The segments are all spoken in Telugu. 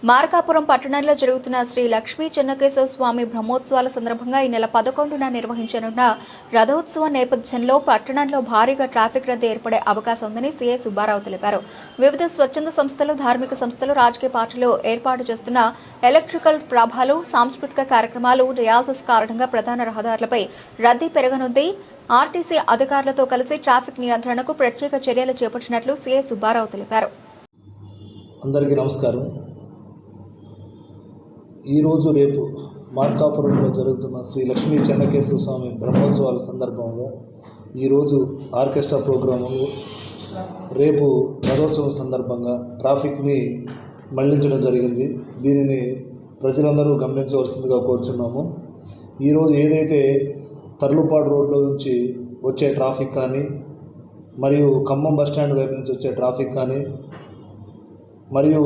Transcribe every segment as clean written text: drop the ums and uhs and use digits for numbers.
మార్కాపురం పట్టణంలో జరుగుతున్న శ్రీ లక్ష్మీ చెన్నకేశవ స్వామి బ్రహ్మోత్సవాల సందర్భంగా ఈ నెల 11న నిర్వహించనున్న రథోత్సవం నేపథ్యంలో పట్టణంలో భారీగా ట్రాఫిక్ రద్దీ ఏర్పడే అవకాశం ఉందని సీఐ సుబ్బారావు తెలిపారు. వివిధ స్వచ్ఛంద సంస్థలు, ధార్మిక సంస్థలు, రాజకీయ పార్టీలు ఏర్పాటు చేస్తున్న ఎలక్ట్రికల్ ప్రభాలు, సాంస్కృతిక కార్యక్రమాలు, రియాల్సెస్ కారణంగా ప్రధాన రహదారులపై రద్దీ పెరగనుంది. ఆర్టీసీ అధికారులతో కలిసి ట్రాఫిక్ నియంత్రణకు ప్రత్యేక చర్యలు చేపట్టినట్లు సీఐ సుబ్బారావు తెలిపారు. అందరికీ నమస్కారం. ఈరోజు రేపు మార్కాపురంలో జరుగుతున్న శ్రీ లక్ష్మీ చెన్నకేశవ స్వామి బ్రహ్మోత్సవాల సందర్భంగా ఈరోజు ఆర్కెస్ట్రా ప్రోగ్రాము, రేపు రథోత్సవం సందర్భంగా ట్రాఫిక్ని మళ్లించడం జరిగింది. దీనిని ప్రజలందరూ గమనించవలసిందిగా కోరుచున్నాము. ఈరోజు ఏదైతే తర్లుపాడు రోడ్లో నుంచి వచ్చే ట్రాఫిక్ కానీ, మరియు ఖమ్మం బస్టాండ్ వైపు నుంచి వచ్చే ట్రాఫిక్ కానీ, మరియు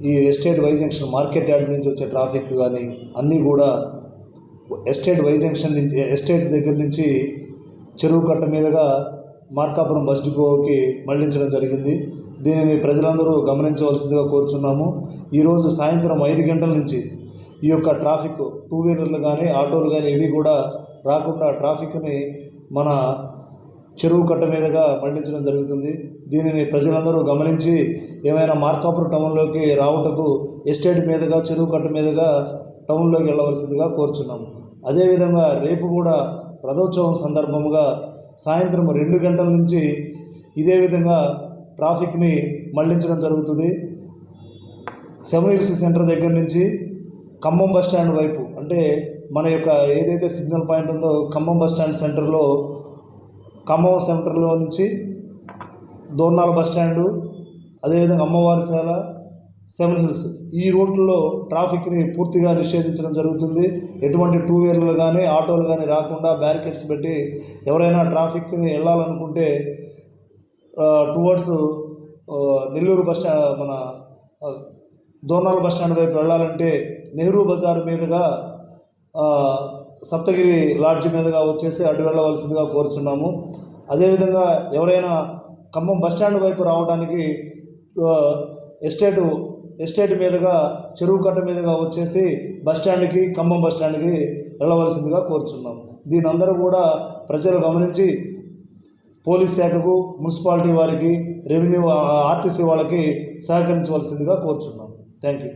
ఈ estate Y junction market yard నుంచి వచ్చే ట్రాఫిక్ కానీ అన్నీ కూడా ఎస్టేట్ వై జంక్షన్ నుంచి, ఎస్టేట్ దగ్గర నుంచి చెరువు కట్ట మీదుగా మార్కాపురం బస్ డిపోకి మళ్లించడం జరిగింది. దీనిని ప్రజలందరూ గమనించవలసిందిగా కోరుచున్నాము. ఈరోజు సాయంత్రం 5 గంటల నుంచి ఈ యొక్క ట్రాఫిక్, టూ వీలర్లు కానీ, ఆటోలు కానీ ఇవి కూడా రాకుండా ట్రాఫిక్ని మన చెరువు కట్ట మీదుగా మళ్లించడం జరుగుతుంది. దీనిని ప్రజలందరూ గమనించి ఏమైనా మార్కాపురం టౌన్లోకి రావటకు ఎస్టేట్ మీదుగా, చెరువు కట్ట మీదుగా టౌన్లోకి వెళ్ళవలసిందిగా కోరుచున్నాము. అదేవిధంగా రేపు కూడా రథోత్సవం సందర్భముగా సాయంత్రం 2 గంటల నుంచి ఇదే విధంగా ట్రాఫిక్ని మళ్లించడం జరుగుతుంది. సెవెన్ హిల్స్ సెంటర్ దగ్గర నుంచి ఖమ్మం బస్ స్టాండ్ వైపు, అంటే మన యొక్క ఏదైతే సిగ్నల్ పాయింట్ ఉందో ఖమ్మం బస్ స్టాండ్ సెంటర్లో, ఖమ్మం సెంటర్లో నుంచి దోర్నాల బస్ స్టాండు, అదేవిధంగా అమ్మవారిశాల, సెవెన్ హిల్స్, ఈ రోడ్లలో ట్రాఫిక్ని పూర్తిగా నిషేధించడం జరుగుతుంది. ఎటువంటి టూ వీలర్లు కానీ, ఆటోలు కానీ రాకుండా బ్యారికేడ్స్ పెట్టి ఎవరైనా ట్రాఫిక్ని వెళ్ళాలనుకుంటే టువర్డ్స్ నెల్లూరు బస్ స్టాండ్, మన దోర్నాల బస్ స్టాండ్ వైపు వెళ్ళాలంటే నెహ్రూ బజార్ మీదుగా సప్తగిరి లాడ్జ్ మీదుగా వచ్చేసి అటు వెళ్ళవలసిందిగా కోరుచున్నాము. అదేవిధంగా ఎవరైనా ఖమ్మం బస్టాండ్ వైపు రావడానికి ఎస్టేట్ మీదుగా, చెరువు కట్ట మీదుగా వచ్చేసి బస్టాండ్కి, ఖమ్మం బస్టాండ్కి వెళ్ళవలసిందిగా కోరుచున్నాము. దీని అందరూ కూడా ప్రజలు గమనించి పోలీస్ శాఖకు, మున్సిపాలిటీ వారికి, రెవెన్యూ, ఆర్టీసీ వాళ్ళకి సహకరించవలసిందిగా కోరుచున్నాము. Thank you.